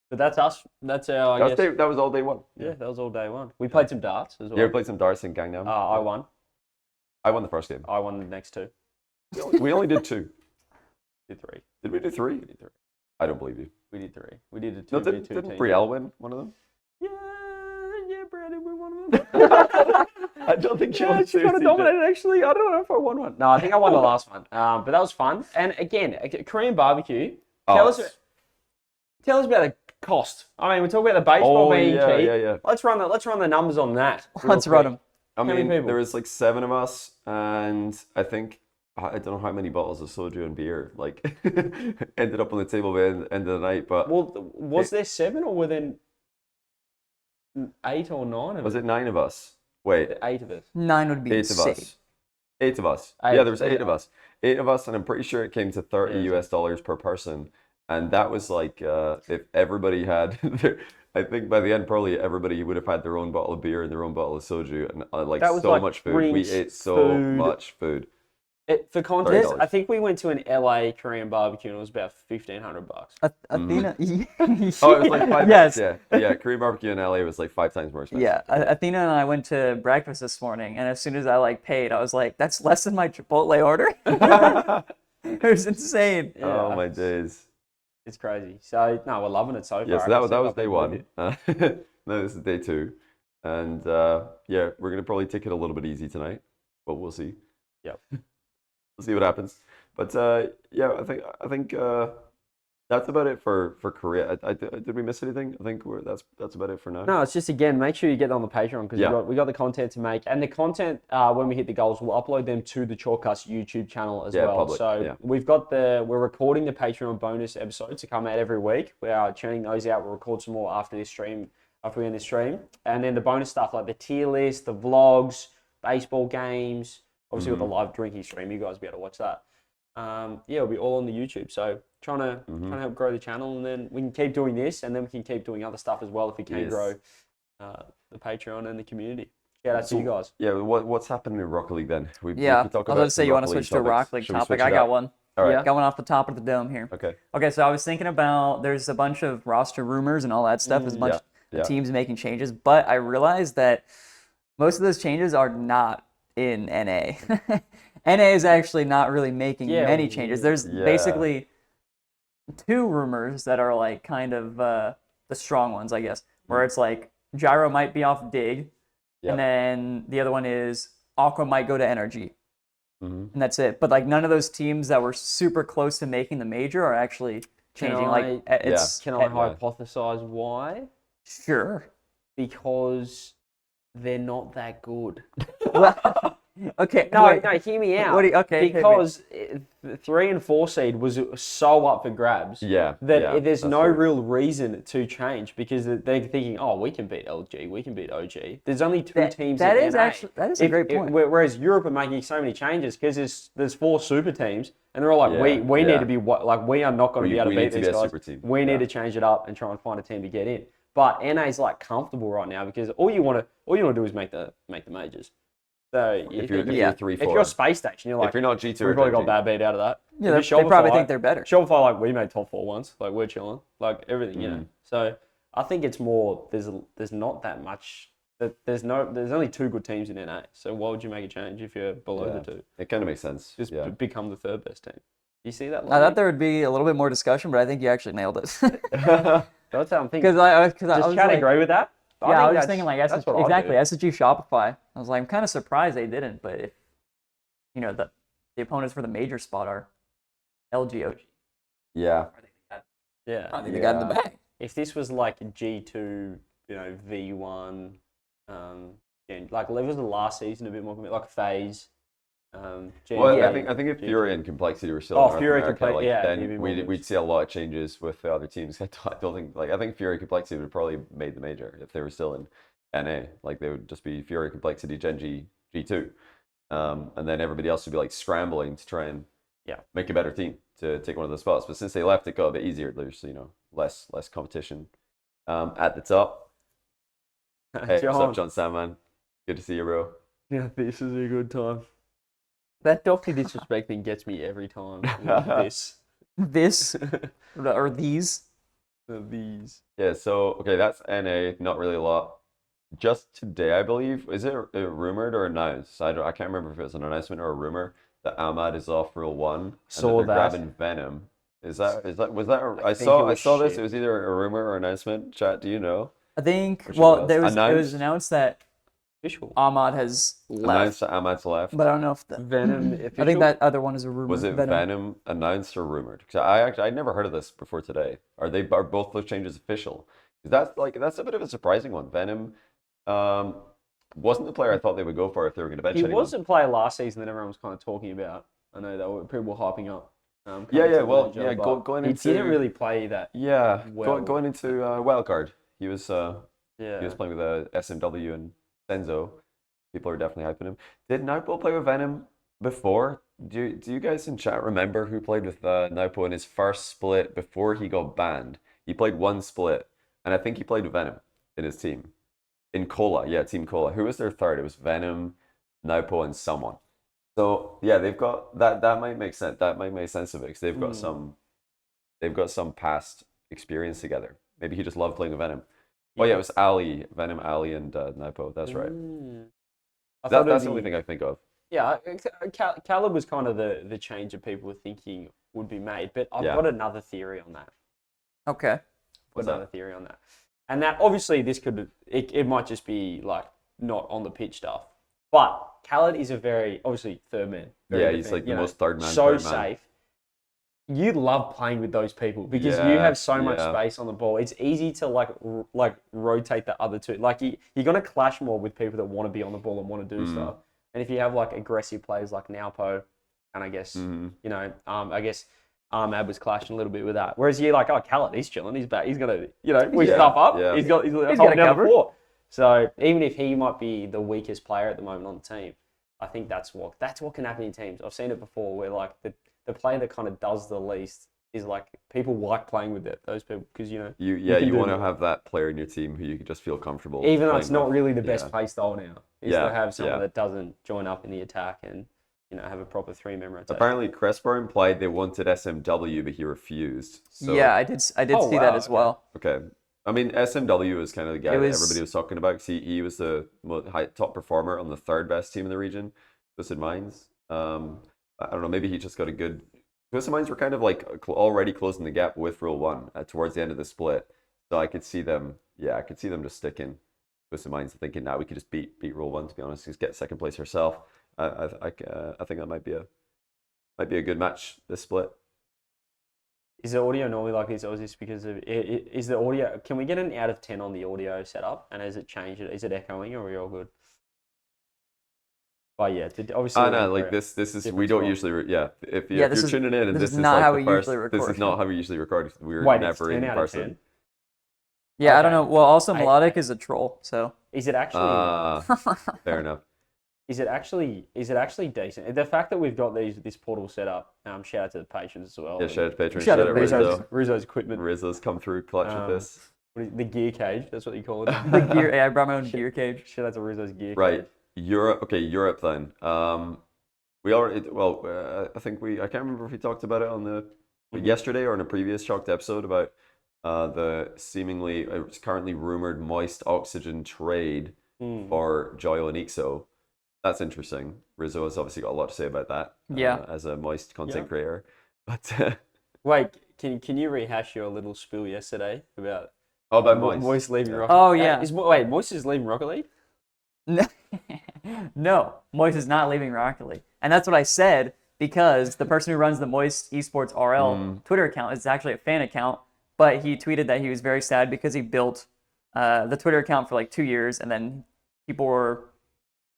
But that's us. That's our. That was all day one. Yeah, that was all day one. We played some darts as well. Yeah, we played some darts in Gangnam. I won. I won the first game. I won the next 2. We only did 2. Did 3. Did we do 3? We did 3. I don't believe you. We did 3. We did a 2v2 No, team. didn't Brielle win one of them? Yeah, Brad did win one of them. I don't think she Yeah, won. she kind of dominated actually. I don't know if I won one. No, I think I won the last one. But that was fun. And again, Korean barbecue. Tell us about the cost. I mean, we talk about the baseball being cheap. Yeah. Let's run the numbers on that. Let's run them. I many mean, people? there was like 7 of us, and I think I don't know how many bottles of soju and beer like ended up on the table by the end of the night. But Well, was there 7 or were there 8 or 9 of was us? it 9 of us? Wait, 8 of us. 9 would be 8 of insane. us. 8 of us. Eight. Yeah, there was 8 of us. 8 of us, and I'm pretty sure it came to $30 Yeah. US per person. And that was like if everybody had, I think by the end probably everybody would have had their own bottle of beer and their own bottle of soju and like That was so like much food. drinks, We ate so food. much food. For context, $30. I think we went to an LA Korean barbecue and it was about $1,500. Athena. Oh, it was like 5 Yes. Yeah. Korean barbecue in LA was like 5 times more expensive. Yeah, Athena and I went to breakfast this morning, and as soon as I like paid, I was like, "That's less than my Chipotle order." It was insane. Yeah, Oh my days. It's crazy. So, no, we're loving it so far. Yeah, so I that can was see why day people love 1. it. No, this is day 2. And yeah, we're gonna probably take it a little bit easy tonight, but we'll see. Yep. We'll see what happens. But yeah, I think that's about it for Korea. Did we miss anything? I think that's about it for now. No, it's just, again, make sure you get on the Patreon because Yeah. we got the content to make. And the content, when we hit the goals, we'll upload them to the Chalkcast YouTube channel as Yeah, well. public, So yeah. we're recording the Patreon bonus episodes to come out every week. We are churning those out. We'll record some more after this stream, after we end this stream. And then the bonus stuff like the tier list, the vlogs, baseball games, obviously with the live drinking stream, you guys will be able to watch that. it'll be all on the YouTube. So trying to help grow the channel, and then we can keep doing this, and then we can keep doing other stuff as well if we can grow the Patreon and the community. Shout out to you guys. Yeah, what's happening in Rocket League then? I was going to say you want to switch to a Rocket League topic. I got one. All right. Got one off the top of the dome here. Okay, so I was thinking about, there's a bunch of roster rumors and all that stuff. There's a bunch of teams making changes, but I realized that most of those changes are not in NA. NA is actually not really making many changes. There's basically 2 rumors that are like kind of the strong ones, I guess, where it's like Gyro might be off Dig, and then the other one is Aqua might go to NRG. And that's it. But like none of those teams that were super close to making the major are actually changing. Can I hypothesize why? Sure. Because they're not that good. Okay. No, hear me out. Because 3 and 4 seed was so up for grabs. There's no real reason to change, because they're thinking, oh, we can beat LG, we can beat OG. There's only 2 teams. That in is NA. actually a great point. Whereas Europe are making so many changes because there's 4 super teams, and they're all like, we need to be like, we are not going to be able to beat these guys. We need to change it up and try and find a team to get in. But NA's like comfortable right now, because all you want to do is make the majors. So if you're 3-4, if you're Space Station, you're like, if you're not G2, we probably got bad beat out of that. Yeah, they probably think they're better. Shopify, like, we made top 4 once, like, we're chilling, like everything, So I think it's more there's not that much. There's only 2 good teams in NA. So why would you make a change if you're below the 2? It kind of makes sense. Just become the 3rd best team. You see that? I thought there would be a little bit more discussion, but I think you actually nailed it. That's how I'm thinking. Does Chad agree with that? I was just thinking like SSG Shopify. I was like, I'm kind of surprised they didn't, but if the opponents for the major spot are LG, OG. Yeah. I think they got in the bag. If this was like G2, V1, like it was the last season a bit more like FaZe. I think if Fury and Complexity were still in North America, then we'd see a lot of changes with the other teams. I don't think I think Fury Complexity would have probably made the major if they were still in NA. Like they would just be Fury Complexity, Genji, G2, and then everybody else would be like scrambling to try and make a better team to take one of those spots. But since they left, it got a bit easier. There's less competition at the top. Hey, what's up, John Sandman? Good to see you, bro. Yeah, this is a good time. That Doctor Disrespect thing gets me every time. This or these. These. Yeah, so, okay, that's NA, not really a lot. Just today, I believe, is it rumored or announced? I can't remember if it was an announcement or a rumor that Ahmad is off Rule 1. Saw they're grabbing Venom. Was that I saw this, it was either a rumor or announcement. Chat, do you know? I think, it was announced that official. Ahmad has left. Announced that Ahmad's left. But I don't know if the Venom official? I think that other one is a rumor. Was it Venom announced or rumored? Because I never heard of this before today. Are both those changes official? That's a bit of a surprising one. Venom wasn't the player I thought they would go for if they were going to bench anyone. He was a player last season that everyone was kind of talking about. I know that people were hyping up. Going into... He didn't really play that well. Going into Wildcard, he was playing with SMW and Senzo. People are definitely hyping him. Did Naupo play with Venom before? Do you guys in chat remember who played with Naupo in his first split before he got banned? He played one split, and I think he played with Venom in his team. In Cola, Team Cola. Who was their third? It was Venom, Naupo, and someone. So yeah, they've got that. That might make sense. That might make sense of it because they've got some past experience together. Maybe he just loved playing with Venom. Oh yeah, it was Ali, Venom, Ali, and Naupo. That's right. That's the only thing I think of. Yeah, Caleb was kind of the change that people were thinking would be made, but I've got another theory on that. Okay. Another theory on that. And that obviously it might just be like not on the pitch stuff. But Khaled is obviously third man. He's like the most third man. So safe. You love playing with those people because you have so much space on the ball. It's easy to like rotate the other two. Like you're gonna clash more with people that want to be on the ball and want to do stuff. And if you have like aggressive players like Naupo, and I guess Ahmad was clashing a little bit with that. Whereas you're like, oh, Khaled, he's chilling, he's back, he's gonna, we stuff up. Yeah. He's holding down the floor. So even if he might be the weakest player at the moment on the team, I think that's what can happen in teams. I've seen it before where like the the player that kind of does the least is like people like playing with those people because you you want to have that player in your team who you can just feel comfortable. Even though it's not with. really the best play style now, is to have someone that doesn't join up in the attack and have a proper 3-man rotation. Apparently, Crespo implied they wanted SMW, but he refused. So, yeah, I did see that as well. Okay. I mean, SMW was kind of the guy that everybody was talking about because he was the top performer on the 3rd best team in the region, Twisted Minds. I don't know, maybe he just got a good... Twisted Minds were kind of like already closing the gap with Rule 1 towards the end of the split. So I could see them, just sticking Twisted Minds thinking, we could just beat Rule 1, to be honest, just get 2nd place herself. I think that might be a good match, this split. Is the audio normally like this, or is this because of is the audio? Can we get an out of 10 on the audio setup? And has it changed? Is it echoing, or are we all good? But yeah, obviously. No, like this is we don't usually if you're tuning in and this is not how we usually record. This is not how we usually record. We're never in person. Yeah, okay. I don't know. Well, also Melodic is a troll, so is it actually? Fair enough. Is it actually decent? The fact that we've got this portal set up, shout out to the patrons as well. Yeah, shout out to patrons. Shout out to Rizzo's equipment. Rizzo's come through clutch with this. The gear cage, that's what you call it. The gear, I brought my own gear cage. Shout out to Rizzo's gear cage. Right. Europe then. We already, I can't remember if we talked about it on yesterday or in a previous Chalked episode about the seemingly, it's currently rumored moist oxygen trade for Joyo and Ixo. That's interesting. Rizzo has obviously got a lot to say about that. As a moist content creator. But wait, can you rehash your little spiel yesterday about Moist leaving Rocket? Oh yeah. Moist is leaving Rocket League? No, Moist is not leaving Rocket League, and that's what I said because the person who runs the Moist Esports RL Twitter account is actually a fan account, but he tweeted that he was very sad because he built the Twitter account for like 2 years, and then people were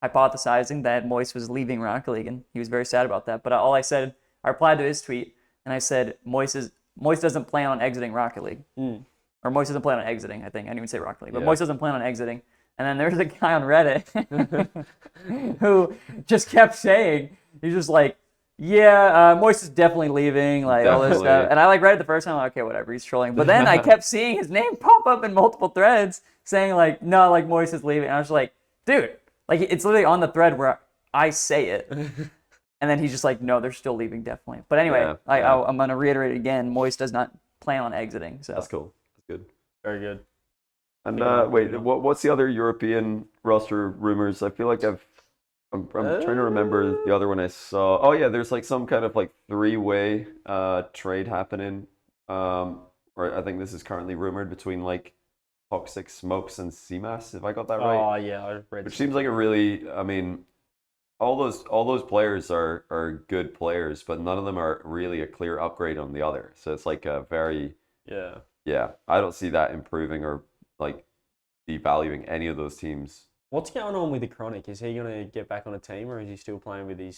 hypothesizing that Moist was leaving Rocket League, and he was very sad about that. But I replied to his tweet, and I said Moist doesn't plan on exiting Rocket League, or Moist doesn't plan on exiting. I think I didn't even say Rocket League, but Moist doesn't plan on exiting. And then there's a guy on Reddit who just kept saying, he's just like, Moist is definitely leaving, like all this stuff. And I read it the first time, okay, whatever, he's trolling. But then I kept seeing his name pop up in multiple threads saying like, no, like Moist is leaving. And I was like, dude, like it's literally on the thread where I say it. And then he's just like, no, they're still leaving, definitely. But anyway, I'm going to reiterate it again. Moist does not plan on exiting. So that's cool. That's good. Very good. And what's the other European roster rumors? I feel like I'm trying to remember the other one I saw. Oh yeah, there's like some kind of like 3-way trade happening. Or I think this is currently rumored between like Toxic Smokes and CMAS, if I got that right. Oh yeah, I've read. Which seems like a really, I mean, all those players are good players, but none of them are really a clear upgrade on the other. So it's like a very I don't see that improving or like devaluing any of those teams. What's going on with the Chronic? Is he gonna get back on a team, or is he still playing with the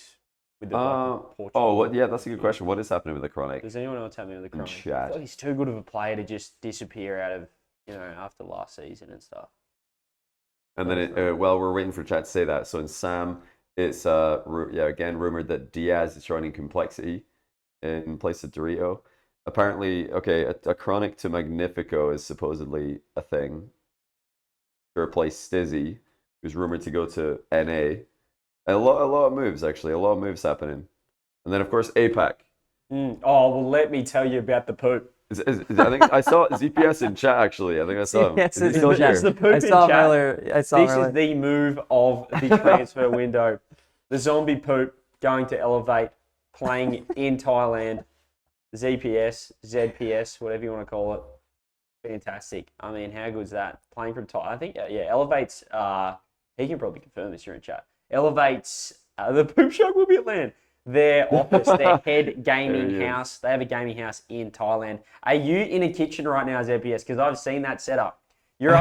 Portugal? That's a good question. What is happening with the Chronic? Does anyone know what's happening with the Chronic? Chat. I feel like he's too good of a player to just disappear out of after last season and stuff. And then we're waiting for chat to say that. So in Sam, it's again rumored that Diaz is joining Complexity in place of Dorito. Apparently, a Chronic to Magnifico is supposedly a thing to replace Stizzy, who's rumored to go to NA. And a lot of moves, actually. A lot of moves happening. And then, of course, APAC. Oh, well, let me tell you about the poop. I think I saw ZPS in chat, actually. I think I saw him. Yes, it's the poop I saw him earlier. This is the move of the transfer window. The zombie poop going to Elevate, playing in Thailand. ZPS, ZPS, whatever you want to call it. Fantastic. I mean, how good is that? Playing from Thailand. I think, Elevate's, he can probably confirm this here in chat. Elevate's, the Poop Shark will be at LAN. Their office, their head gaming house. They have a gaming house in Thailand. Are you in a kitchen right now, ZPS? Because I've seen that setup. You're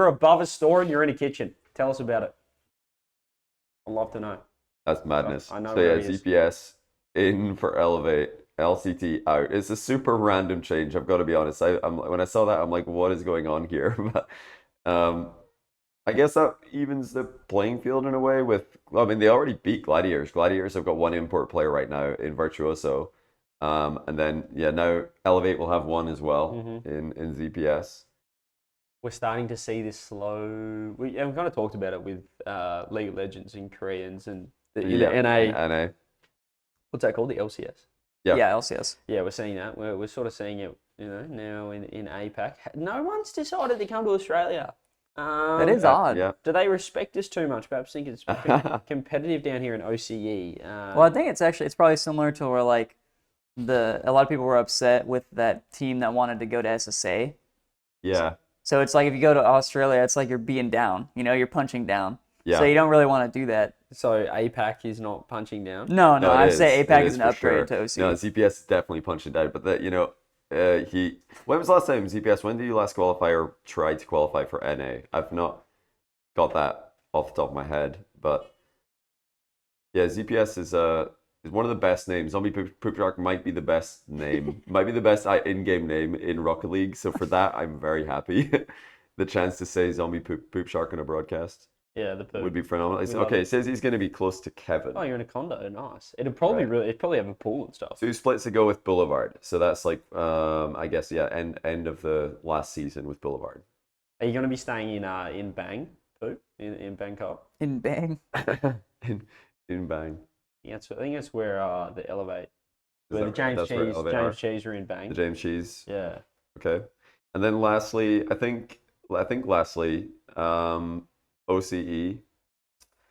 above a store and you're in a kitchen. Tell us about it. I'd love to know. That's madness. I know. So ZPS in for Elevate. LCT out. It's a super random change. I've got to be honest. When I saw that, I'm like, what is going on here? But I guess that evens the playing field in a way. They already beat Gladiators. Gladiators have got one import player right now in Virtuoso. And then now Elevate will have one as well Mm-hmm. in ZPS. We're starting to see this slow. We kind of talked about it with League of Legends and Koreans and the NA. NA. What's that called? The LCS. Yeah, LCS. Yeah, we're seeing that. We're sort of seeing it, now in APAC. No one's decided to come to Australia. That is odd. Yeah. Do they respect us too much? Perhaps think it's competitive down here in OCE. Well, I think it's probably similar to where like a lot of people were upset with that team that wanted to go to SSA. Yeah. So it's like if you go to Australia, it's like you're being down. You're punching down. Yeah. So you don't really want to do that. So APAC is not punching down. No, I'd is. say It APAC is is an for upgrade sure. to OC. No, ZPS is definitely punching down. But when was the last time ZPS? When did you last qualify or try to qualify for NA? I've not got that off the top of my head, but yeah, ZPS is one of the best names. Zombie Poop Shark might be the best name, might be the best in-game name in Rocket League. So for that, I'm very happy. The chance to say Zombie Poop Shark on a broadcast. Yeah, the poop Would be phenomenal. It says he's going to be close to Kevin. Oh, you're in a condo. Nice. It'd probably it'd probably have a pool and stuff. 2 splits to go with Boulevard. So that's like, I guess, end of the last season with Boulevard. Are you going to be staying in Bang, Poop, in Bangkok? In Bang. in Bang. Yeah, I think that's where the Elevate, where the That's where James Cheese are in Bang. The James Cheese. Yeah. Okay. And then lastly, I think OCE.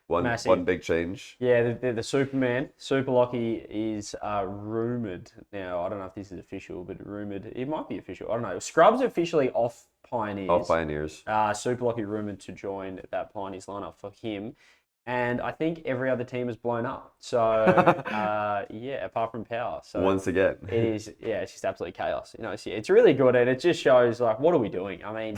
One big change. Yeah, the Superman, Super Lockie is rumoured. Now, I don't know if this is official, but rumoured. It might be official. I don't know. Scrub's officially off Pioneers. Off Pioneers. Super Lockie rumoured to join that Pioneers lineup for him. And I think every other team has blown up. So, apart from Power. So once again. It is, it's just absolute chaos. It's really good, and it just shows, like, what are we doing? I mean,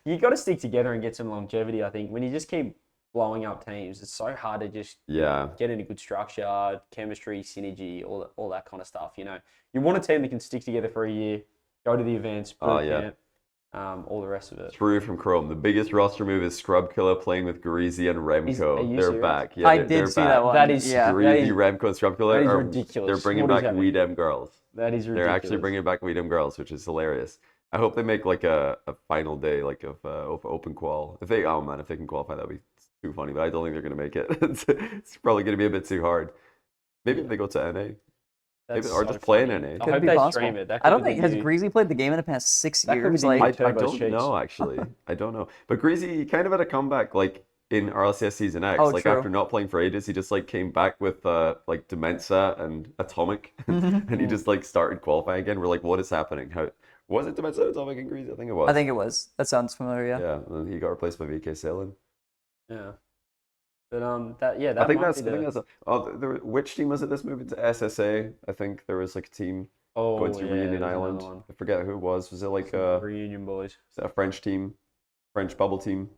you got to stick together and get some longevity, I think. When you just keep blowing up teams, it's so hard to just get into good structure, chemistry, synergy, all that kind of stuff. You want a team that can stick together for a year, go to the events, boot camp, all the rest of it. True from Chrome. The biggest roster move is Scrub Killer playing with Greasy and Remco. They're serious? back. Yeah, I did see that one. That is Greasy, Remco, and Scrub Killer. That is ridiculous. They're bringing back We Dem Girls. That is ridiculous. They're actually bringing back We Dem Girls, which is hilarious. I hope they make like a final day like of open qual. If they can qualify, that'd be too funny. But I don't think they're gonna make it. It's probably gonna be a bit too hard. Maybe if they go to NA. Or just play in NA. I hope they stream it. I don't think has Greasy played the game in the past 6 years. I don't know actually. I don't know. But Greasy kind of had a comeback like in RLCS Season X. True. After not playing for ages, he just like came back with like Demensa and Atomic, and he just like started qualifying again. We're like, what is happening? How was it Demensa, Atomic, and Greasy? I think it was. I think it was. That sounds familiar. Yeah. Yeah, and then he got replaced by VK Sailing. Yeah. But I think that's which team was it that's moving to SSA? I think there was like a team going to Reunion Island. I forget who it was. Was it like Reunion boys? Is that a French team? French bubble team?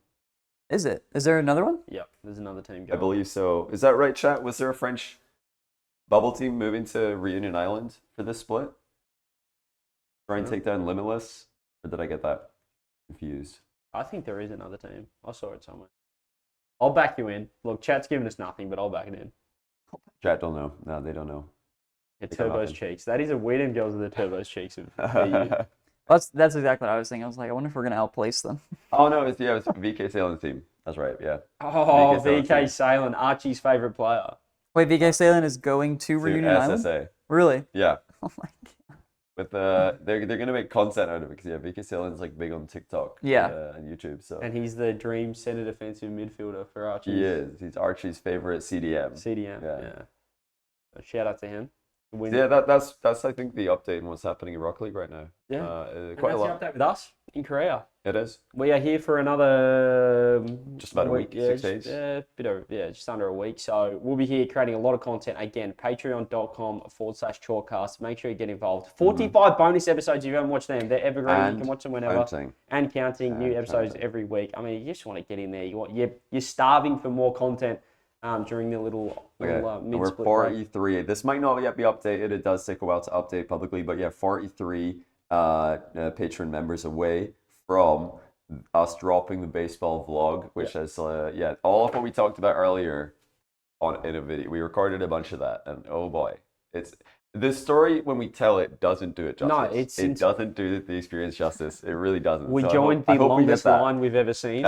Is it? Is there another one? Yep, there's another team going. I believe so. Is that right, chat? Was there a French bubble team moving to Reunion Island for this split? Try and take down Limitless? Or did I get that confused? I think there is another team. I saw it somewhere. I'll back you in. Look, chat's giving us nothing, but I'll back it in. Chat don't know. No, they don't know. Yeah, Turbo's cheeks. That is a We Dem Girls with the Turbo's cheeks of VU. That's exactly what I was thinking. I was like, I wonder if we're gonna outplace them. Oh no, it's VK Sailing team. That's right. Yeah. Oh, VK Sailing, Archie's favorite player. Wait, VK Sailing is going to Reunion Island? SSA. Really? Yeah. Oh my god. With they're gonna make content out of it because VK Sailing's like big on TikTok. And YouTube. So. And he's the dream center defensive midfielder for Archie. He is. He's Archie's favorite CDM. Yeah. So shout out to him. Yeah, that's I think the update on what's happening in Rocket League right now. Yeah. Quite a lot. The update with us in Korea. It is. We are here for another just about a week, 6 days. Just under a week. So we'll be here creating a lot of content. Again, patreon.com/chalkcast. Make sure you get involved. 45 bonus episodes if you haven't watched them. They're evergreen. You can watch them whenever. And counting. New episodes every week. I mean, you just want to get in there. You're starving for more content. During the little mid-split we're 43. This might not yet be updated. It does take a while to update publicly, but 43 patron members away from us dropping the baseball vlog, which has all of what we talked about earlier in a video. We recorded a bunch of that, and oh boy, This story, when we tell it, doesn't do it justice. No, it doesn't do the experience justice. It really doesn't. We So joined I the hope we get longest that. line we've ever seen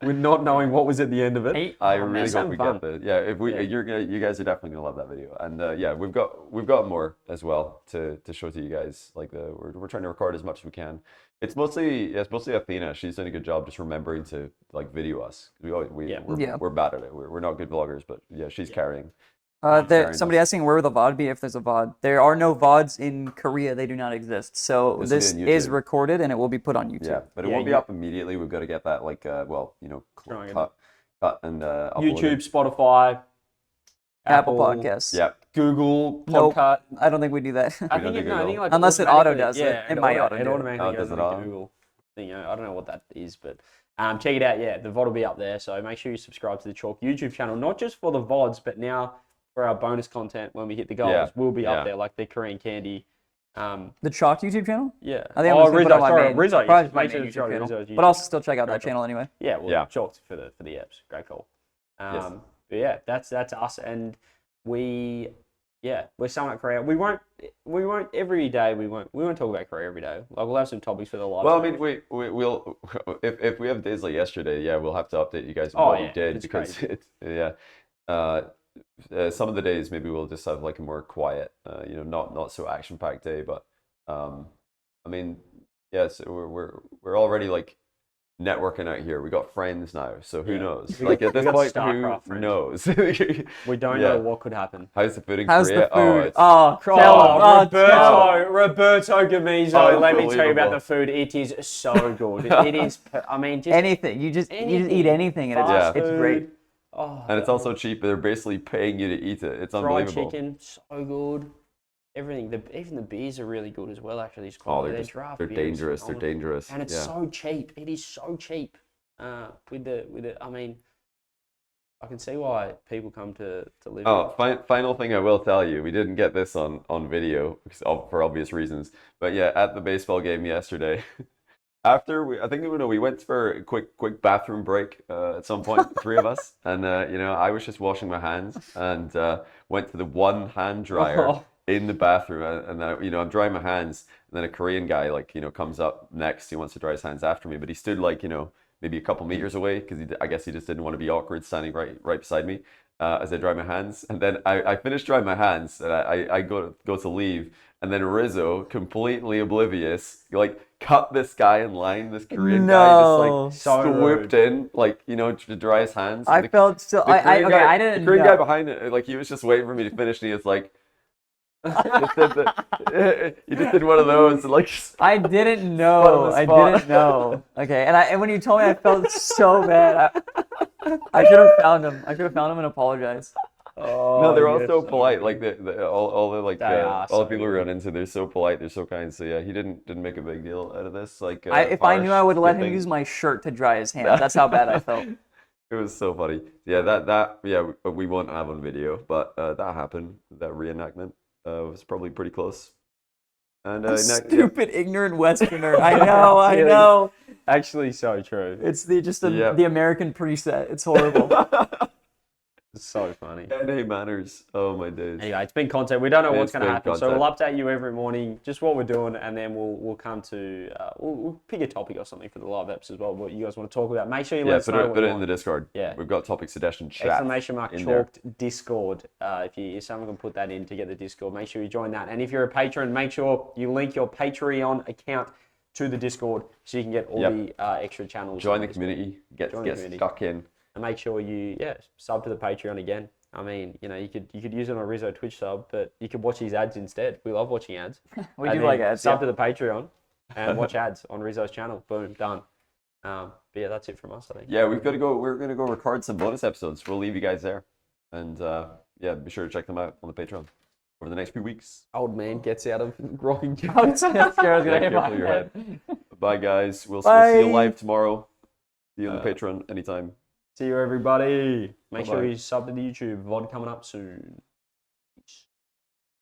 with not knowing what was at the end of it. I really hope we fun. get the If we, you guys are definitely gonna love that video, and yeah, we've got more as well to show to you guys. Like we're trying to record as much as we can. It's mostly Athena. She's done a good job just remembering to like video us. We're bad at it. We're not good vloggers, but yeah, she's carrying. Somebody asking where will the VOD be if there's a VOD. There are no VODs in Korea. They do not exist. So this is recorded and it will be put on YouTube. Yeah, but it won't be up immediately. We've got to get that cut and uploaded. YouTube, Spotify, Apple Podcasts. Yeah. Google Nope, Podcast. I don't think we do that. I think like unless it auto does it. Yeah, it might auto it do it. automatically goes to Google. I don't know what that is, but check it out. Yeah, the VOD will be up there. So make sure you subscribe to the Chalk YouTube channel, not just for the VODs, but now for our bonus content when we hit the goals, we'll be up there, like the Korean candy. The Chalk YouTube channel? Yeah. I think Rizzo. Make sure to subscribe to Rizzo's YouTube. But also still check out that channel anyway. Yeah, Chalk for the apps. Great call. But yeah, that's us, and we're selling at Korea. We won't every day. We won't talk about Korea every day. Like we'll have some topics for the live. Well, I mean, we'll if we have days like yesterday, we'll have to update you guys on what we did because some of the days maybe we'll just have like a more quiet, not so action packed day. But I mean, so we're already like networking out here. We got friends now, so who knows? Like at this point, who knows? We don't know what could happen. How's the food in How's Korea? the food? Roberto Gamizo. Let me tell you about the food. It is so good. It is. I mean, just anything. You just eat anything, and it's great. Oh, and it's also cheap. They're basically paying you to eat it. It's unbelievable. Fried chicken, so good. Everything. Even the beers are really good as well. Actually, they're dangerous. They're dangerous, and it's so cheap. It is so cheap. With the. I mean, I can see why people come to live. Oh, final thing I will tell you. We didn't get this on video for obvious reasons. But yeah, at the baseball game yesterday. After we went for a quick bathroom break at some point, the three of us, and I was just washing my hands and went to the one hand dryer in the bathroom, and then I'm drying my hands, and then a Korean guy comes up next. He wants to dry his hands after me, but he stood maybe a couple meters away because I guess he just didn't want to be awkward standing right beside me as I dry my hands, and then I finished drying my hands and I go to leave, and then Rizzo, completely oblivious, cut this guy in line, this Korean guy just swooped in, to dry his hands. I felt so. I didn't. The Korean guy behind it, he was just waiting for me to finish, and he was like, he just did one of those, and I didn't know. Okay, and when you told me, I felt so bad. I should have found him. And apologized. No, they're all so polite. All the people we run into, they're so polite, they're so kind. So yeah, he didn't make a big deal out of this. If I knew, I would let him use my shirt to dry his hands. That's how bad I felt. It was so funny. Yeah, we won't have on video, but that happened. That reenactment was probably pretty close. And stupid, ignorant Westerner. I know. Actually, so true. It's the American preset. It's horrible. It's so funny. NA manners. Oh my days. Anyway, it's been content. We don't know what's going to happen, so we'll update you every morning, just what we're doing, and then we'll come to we'll pick a topic or something for the live eps as well. What you guys want to talk about? Make sure you let us know. Put it in the Discord. Yeah, we've got topic suggestion chat. ! Chalked Discord. If someone can put that in to get the Discord, make sure you join that. And if you're a patron, make sure you link your Patreon account to the Discord so you can get all the extra channels. Join the community. Get stuck in. And make sure you sub to the Patreon again. I mean, you could use it on a Rizzo Twitch sub, but you could watch his ads instead. We love watching ads. We do like ads. Sub to the Patreon and watch ads on Rizzo's channel. Boom, done. But yeah, that's it from us, I think. Yeah, we're gonna go record some bonus episodes. We'll leave you guys there, and be sure to check them out on the Patreon over the next few weeks. Old man gets out of rocking chair. Careful your head. Bye, guys. We'll see you live tomorrow. See you on the Patreon anytime. See you, everybody. Make sure you sub to the YouTube. VOD coming up soon.